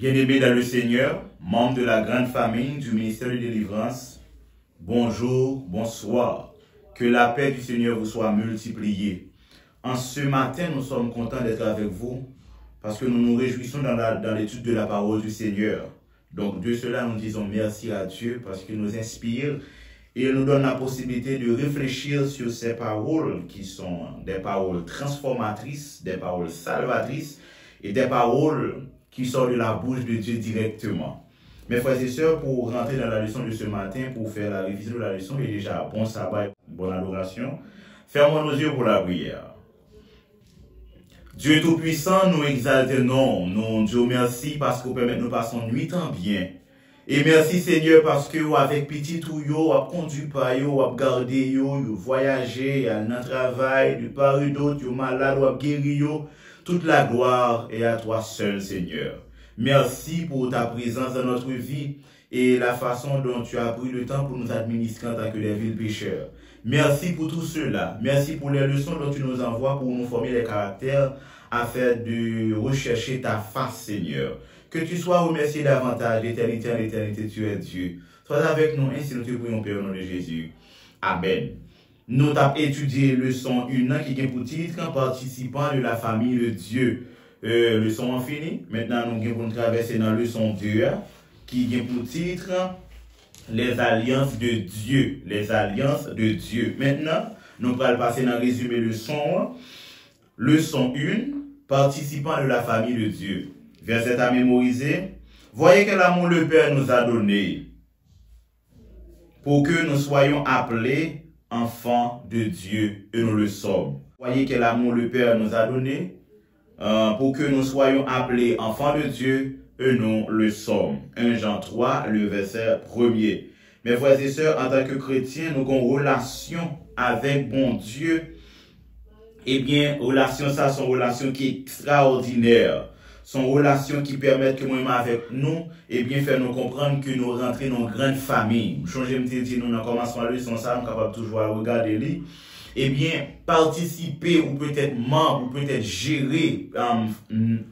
Bien-aimés dans le Seigneur, membres de la grande famille du ministère de délivrance, bonjour, bonsoir. Que la paix du Seigneur vous soit multipliée. En ce matin, nous sommes contents d'être avec vous parce que nous nous réjouissons dans l'étude de la parole du Seigneur. Donc de cela, nous disons merci à Dieu parce qu'il nous inspire et il nous donne la possibilité de réfléchir sur ces paroles qui sont des paroles transformatrices, des paroles salvatrices et des paroles qui sortent de la bouche de Dieu directement. Mes frères et sœurs, pour rentrer dans la leçon de ce matin, pour faire la révision de la leçon, et déjà bon sabbat, bonne adoration, fermons nos yeux pour la prière. Dieu Tout-Puissant, nous exaltons, nous Dieu merci parce que vous permettez de nous passer nuit en bien. Et merci Seigneur parce que avec petit tout yo, vous conduit par yo, vous gardé yo, vous voyagé, à notre travail, de part et d'autre, vous malade, vous guéri yo. Toute la gloire est à toi seul, Seigneur. Merci pour ta présence dans notre vie et la façon dont tu as pris le temps pour nous administrer en tant que des villes pécheurs. Merci pour tout cela. Merci pour les leçons dont tu nous envoies pour nous former les caractères afin de rechercher ta face, Seigneur. Que tu sois remercié davantage d'éternité en éternité, tu es Dieu. Sois avec nous, ainsi nous te prions, Père, au nom de Jésus. Amen. Nous avons étudié leçon 1 qui est pour titre en participant de la famille de Dieu. Leçon en fini. Maintenant, nous allons traverser dans leçon 2 qui est pour titre les alliances de Dieu. Les alliances de Dieu. Maintenant, nous allons passer dans le résumé leçon. Leçon 1, participant de la famille de Dieu. Verset à mémoriser. Voyez quel amour le Père nous a donné pour que nous soyons appelés enfants de Dieu, et nous le sommes. Voyez quel amour le Père nous a donné pour que nous soyons appelés enfants de Dieu, et nous le sommes. 1 Jean 3, le verset 1er. Mes frères et sœurs, en tant que chrétiens, nous avons une relation avec bon Dieu. Eh bien, relation, ça, sont relation qui est extraordinaire. Son relation qui permet que moi-même avec nous, eh bien, faire nous comprendre que nous rentrons dans une grande famille. Changer, me dire, nous, dans commencement de leçon, ça, nous sommes capables toujours à regarder lui. Eh bien, participer ou peut-être membre ou peut-être gérer,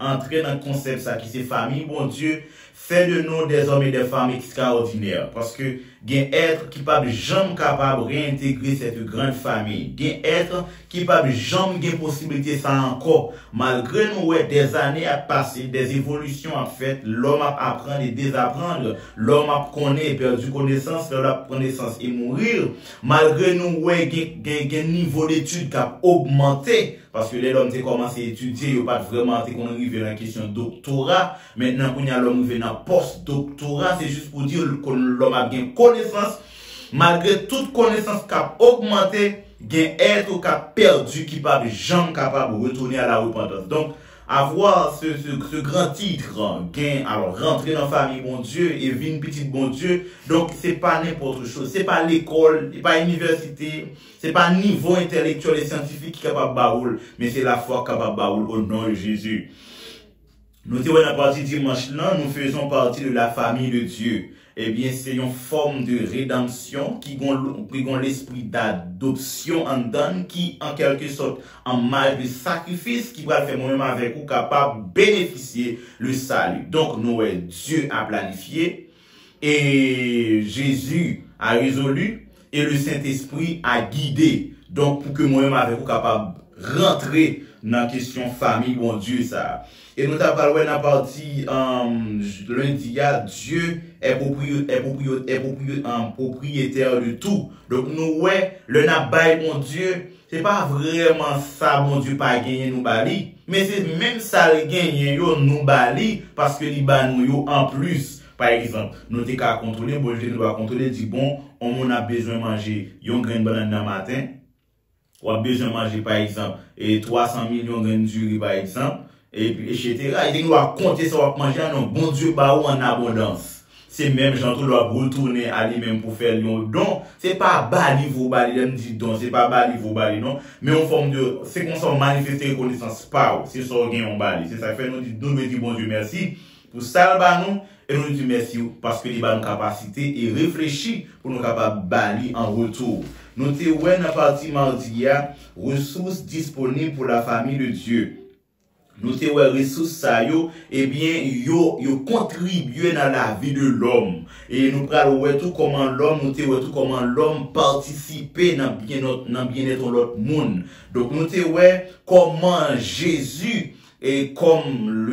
entrer dans le concept, ça, qui c'est famille, bon Dieu, fait de nous des hommes et des femmes extraordinaires. Parce que, gain être capable, jamais capable de réintégrer cette grande famille. Gain être capable, jamais gain possibilité ça encore. Malgré nous, des années à passer, des évolutions à fait, l'homme a apprendre et désapprendre. L'homme a connaître, perdu connaissance, faire la connaissance et mourir. Malgré nous, gain niveau d'études qui a augmenté. Parce que l'homme a commencé à étudier, il n'y a pas vraiment qu'on arrive dans la question doctorat. Maintenant, qu'on y a l'homme qui dans post-doctorat, c'est juste pour dire que l'homme a bien connaissance. Malgré toute connaissance qui a augmenté, il y a être qui a perdu, qui n'est pas jamais capable de retourner à la repentance. Donc, avoir ce grand titre, alors rentrer dans la famille bon Dieu et vivre petit bon Dieu, donc c'est pas n'importe chose, c'est pas l'école, c'est pas l'université, c'est pas niveau intellectuel et scientifique qui est capable de baoul, mais c'est la foi capable de baoul au nom de Jésus. Nous sommes à partir dimanche là, nous faisons partie de la famille de Dieu. Eh bien, c'est une forme de rédemption qui ont l'esprit d'adoption en donne, qui, en quelque sorte, en mal de sacrifice, qui va faire moi-même avec vous capable de bénéficier le salut. Donc, nous, Dieu a planifié, et Jésus a résolu, et le Saint-Esprit a guidé. Donc, pour que moi-même avec vous capable de rentrer dans la question famille, bon Dieu, ça. Et nous avons parlé dans la partie lundi, Dieu est propriétaire de tout. Donc nous, le nabaï, mon Dieu, c'est pas vraiment ça, mon Dieu, pas gagner nous bali. Mais c'est même ça, le gagner nous bali, parce que les nous en plus. Par exemple, nous t'es qu'à contrôler, bon Dieu nous doit contrôler, dit bon, on a besoin de manger, yon grain de banane dans le matin. On a besoin de manger, par exemple, et 300 millions de graines de riz, par exemple. Et puis, etc. Et nous doit compter ça, on va manger, non, bon Dieu, bah, ou en abondance. C'est même, j'entends, doit retourner à lui-même pour faire un don. C'est pas bas niveau bali, là, me dit don, c'est pas bas niveau bali, non. Mais en forme de, c'est qu'on s'en manifester reconnaissance pas, c'est ça, on gagne en bali. C'est ça fait, nous dit, bon Dieu, merci. Pour ça, bah, nous, et nous dit merci, parce que il a une capacité et réfléchir pour nous capables bali en retour. Nous, t'es, ouais, dans la partie mardi, ressources disponibles pour la famille de Dieu. nous te ressources ça yo eh bien yo contribuer dans la vie de l'homme et nous pral ouais tout comment l'homme nous te ouais tout comment l'homme participer dans bien-être l'autre monde. Donc nous te ouais comment Jésus et comme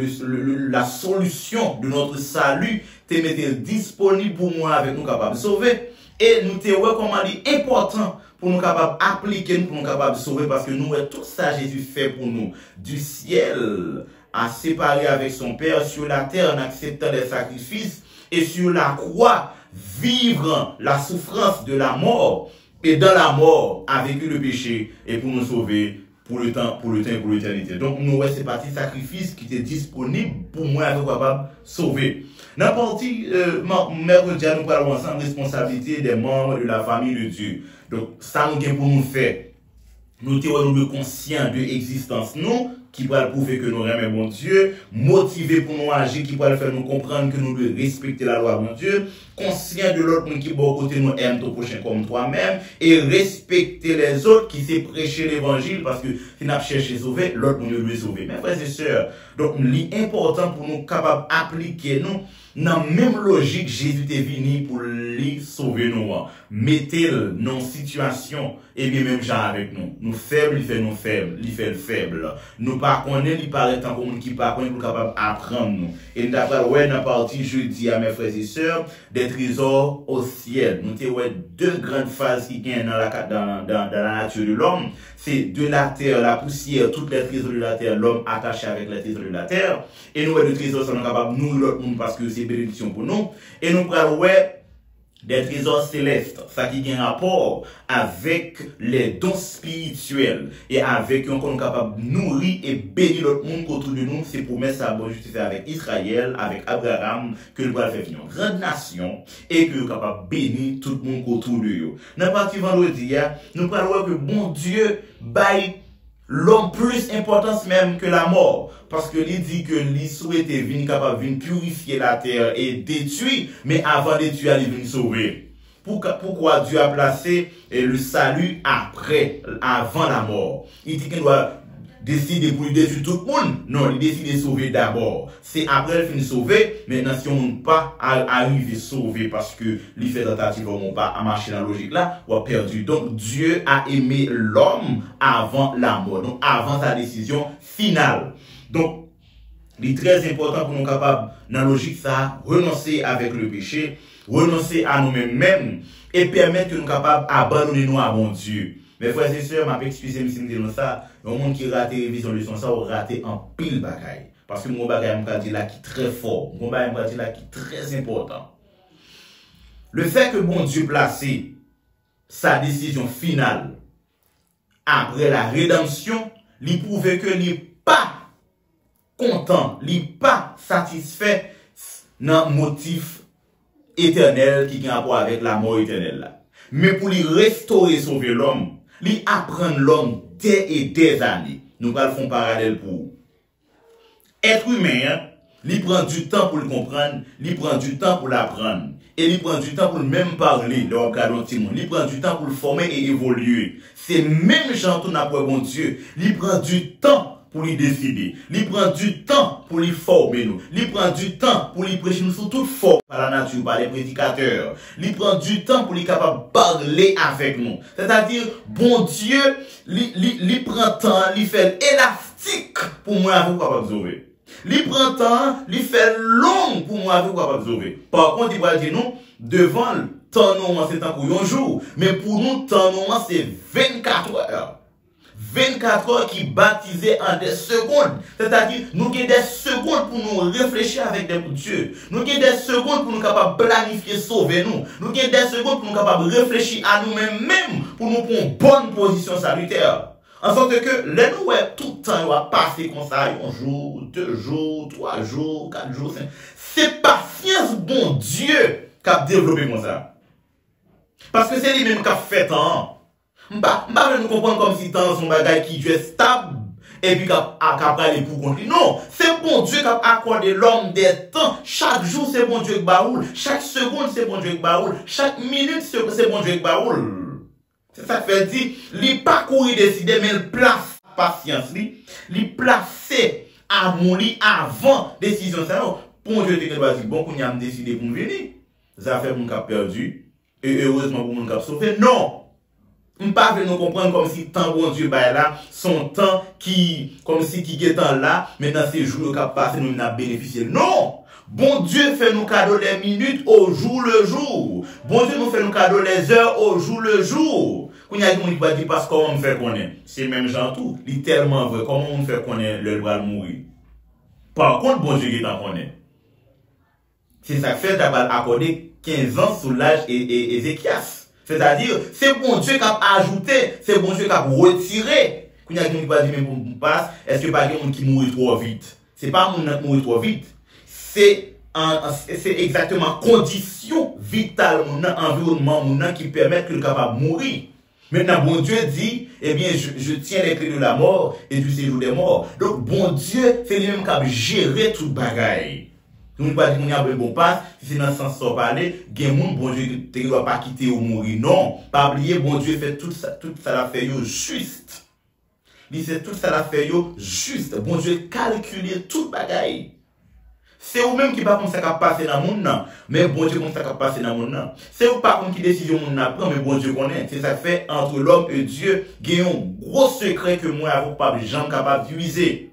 la solution de notre salut te mette disponible pour moi avec nous capable de sauver et nous te ouais comment dit important pour nous capables d'appliquer, pour nous capables de sauver, parce que nous, tout ça, Jésus fait pour nous. Du ciel, à séparer avec son Père sur la terre en acceptant les sacrifices, et sur la croix, vivre la souffrance de la mort, et dans la mort, a vécu le péché, et pour nous sauver pour le temps et pour l'éternité. Donc, nous, c'est parti sacrifice qui était disponible pour moi, être capable de sauver. N'importe mercredi, nous parlons ensemble responsabilité des membres de la famille de Dieu. Donc, ça nous pour nous faire. Nous sommes conscients de l'existence, nous, qui va prouver que nous aimons bon Dieu, motivés pour nous agir, qui va faire nous comprendre que nous devons respecter la loi de bon Dieu, conscients de l'autre qui bon côté nous aime ton prochain comme toi-même, et respecter les autres qui s'est prêcher l'évangile, parce que si nous cherchons à sauver, l'autre nous devons sauver. Mes frères et sœurs, donc, l'important pour nous capables d'appliquer nous, dans la même logique, Jésus est venu pour lui sauver nous. Mettez-le dans une situation, et bien même genre avec nous. Nous faibles, il fait nous faibles, il fait le faible. Nous pas connaître, il paraît tant comme qui pas connaître, pour capable d'apprendre nous. Et d'après, ouais, dans la partie, je dis à mes frères et sœurs, des trésors au ciel. Nous avons deux grandes phases qui viennent dans la nature de l'homme. C'est de la terre, la poussière, toutes les trésors de la terre, l'homme attaché avec les trésors de la terre. Et nous, les trésors sont capables de nous, l'autre monde, parce que c'est bénédiction pour nous. Et nous prenons, ouais, des trésors célestes, ça qui a un rapport avec les dons spirituels et avec qu'on est capable de nourrir et bénir l'autre monde autour de nous. C'est pour mettre ça bon justice avec Israël, avec Abraham, que nous allons faire une grande nation et que nous sommes capables de bénir tout le monde autour de nous. Dans la partie vendredi, nous parlons que bon Dieu baille l'homme plus importance même que la mort. Parce que il dit que il souhaitait venir capable de purifier la terre et détruire, mais avant de détruire, il venir sauver. Pourquoi Dieu a placé le salut avant la mort? Il dit qu'il doit décider pour lui détruire tout le monde. Non, il décide de sauver d'abord. C'est après il finit sauver, maintenant si on ne pas arriver sauver parce que les fait tentative vont pas à marcher dans la logique là, ou a perdu. Donc Dieu a aimé l'homme avant la mort, donc avant sa décision finale. Donc, il est très important pour nous capables, dans la logique, ça, renoncer avec le péché, renoncer à nous-mêmes, et permettre que nous capables d'abandonner nous à mon Dieu. Mes frères et sœurs, m'a excusé, si je dis ça, le monde qui rate révision de son ça, ou raté en pile bagaille. Parce que mon bagaille, m'a dit là, qui est très fort. Mon bagaille, m'a dit là, qui est très important. Le fait que bon Dieu placé sa décision finale après la rédemption, lui prouve que il n'est pas content, il n'est pas satisfait dans le motif éternel qui a rapport avec la mort éternelle. Mais pour lui restaurer, sauver l'homme, lui apprendre l'homme des années. Nous allons faire un parallèle pour être humain, lui prend du temps pour le comprendre, lui prend du temps pour l'apprendre. Et lui prend du temps pour même parler, lui prend du temps pour le former et évoluer. C'est même gens tout n'a pas bon Dieu. Lui prend du temps pour lui décider. Lui prend du temps pour lui former nous. Lui prend du temps pour lui prêcher nous sur toute forme par la nature, par les prédicateurs. Lui prend du temps pour lui capable de parler avec nous. C'est-à-dire, bon Dieu, lui prend temps, lui fait élastique pour moi avec capable de sauver. Lui prend temps, lui fait long pour moi avec capable de sauver. Par contre, il va dire nous, devant le temps normal c'est temps pour un jour, mais pour nous, temps normal c'est 24 heures. 24 heures qui baptisées en des secondes. C'est-à-dire, nous avons des secondes pour nous réfléchir avec Dieu. Nous avons des secondes pour nous capables de planifier, sauver nous. Nous avons des secondes pour nous capables de réfléchir à nous-mêmes, même pour nous prendre une bonne position salutaire. En sorte que, les nous, tout le temps, on va passer comme ça, un jour, 2 jours, 3 jours, 4 jours, 5. C'est patience, bon Dieu, qui a développé comme ça. Parce que c'est lui-même qui a fait temps. M'pa nous comprendre comme si temps son bagage qui est stable et puis qu'a parlé pour contre. Non, c'est bon Dieu qui a accordé l'homme des temps. Chaque jour c'est bon Dieu qui baoule, chaque seconde c'est bon Dieu qui baoule, chaque minute c'est bon Dieu qui baoule. C'est ça que fait dire, li pas courir décider mais il place patience li placer à mourir avant décision ça. Bon Dieu te doit dire bon qu'on y a décidé pour venir. Ça fait mon cap perdu et heureusement pour mon cap sauvé. Non. On pas nous comprendre comme si tant bon Dieu bah là son temps qui comme si qui est temps là maintenant ces jours qui passé nous n'a bénéficié. Non. Bon Dieu fait nous cadeau les minutes au jour le jour. Bon Dieu nous fait nous cadeau les heures au jour le jour. Quand il y a des gens qui disent parce comment on fait connaître. C'est même genre tout. Littéralement vrai. Comment on fait connaître le droit de mourir. Par contre, bon Dieu qui t'en connaît. C'est ça que fait d'avoir accordé 15 ans sous l'âge Ézéchias. C'est-à-dire, c'est bon Dieu qui a ajouté, c'est bon Dieu qui a retiré. Quand il y a des gens qui disent mais bon passe, est-ce que pas quelqu'un qui mourit trop vite? C'est pas un monde qui mourit trop vite. C'est exactement condition vitale, environnement qui permet que le capable de mourir. Maintenant, bon Dieu dit, eh bien, je tiens les clés de la mort et du séjour des morts. Donc, bon Dieu, c'est lui-même qui a géré toute bagaille. Nous ne pas dire qu'on a un bon passe, si c'est dans ce sens sans parler, bon Dieu ne doit pas quitter ou mourir. Non, pas oublier, bon Dieu fait tout ça l'a fait juste. Il fait tout ça l'a fait juste. Bon Dieu calculer toute bagaille. C'est vous-même qui pas comme ça qui passer dans le monde, mais bon Dieu comme ça qui passer dans le monde. C'est vous pas comme qui décision monde prend, mais bon Dieu connaît. C'est ça fait entre l'homme et Dieu, il y a un gros secret que moi, vous pas jamais capable d'utiliser.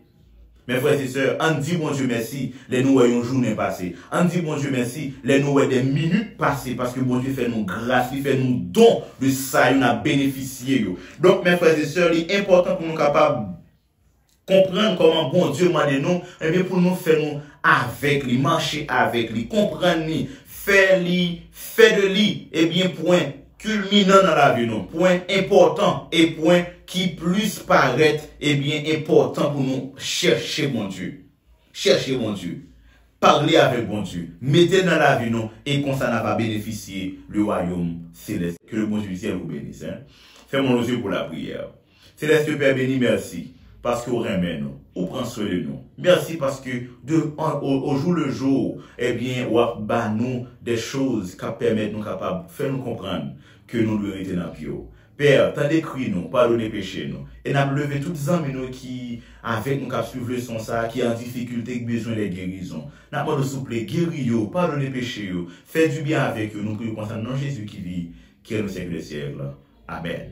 Mes frères et sœurs, on dit bon Dieu merci, les nous voyons journée passée. On dit bon Dieu merci, les nous voyons des minutes passées, parce que bon Dieu fait nous grâce, il fait nous don de ça, il a bénéficié. Donc, mes frères et sœurs, il est important pour nous capables comprendre comment bon Dieu m'a dit nous, et bien pour nous faire nous avec lui, marcher avec lui, comprendre lui, faire de lui, et bien point culminant dans la vie, non, point important et point qui plus paraît, et bien important pour nous chercher bon Dieu. Chercher bon Dieu. Parler avec bon Dieu. Mettez dans la vie, non, et qu'on s'en va bénéficier le royaume céleste. Que le bon Dieu du ciel vous bénisse. Hein? Fais-moi nos yeux pour la prière. Céleste Père béni, merci. Parce que vous remet nous, ou prend soin de nous. Merci parce que au jour le jour, eh bien, ou bah nous des choses qui permettent nous capables, faire nous comprendre que nous devons être dans le pio. Père, t'as décrit nous, pardonnez péché nous. Et n'a levé toutes les hommes nous qui, avec nous, qui suivent le son ça, qui en difficulté, qui besoin de guérison. N'a pas de souple, guéris-yo, pardonnez péché yo, faites du bien avec eux, nous prions concernant Jésus qui vit, qui est le siècle des siècles. Amen.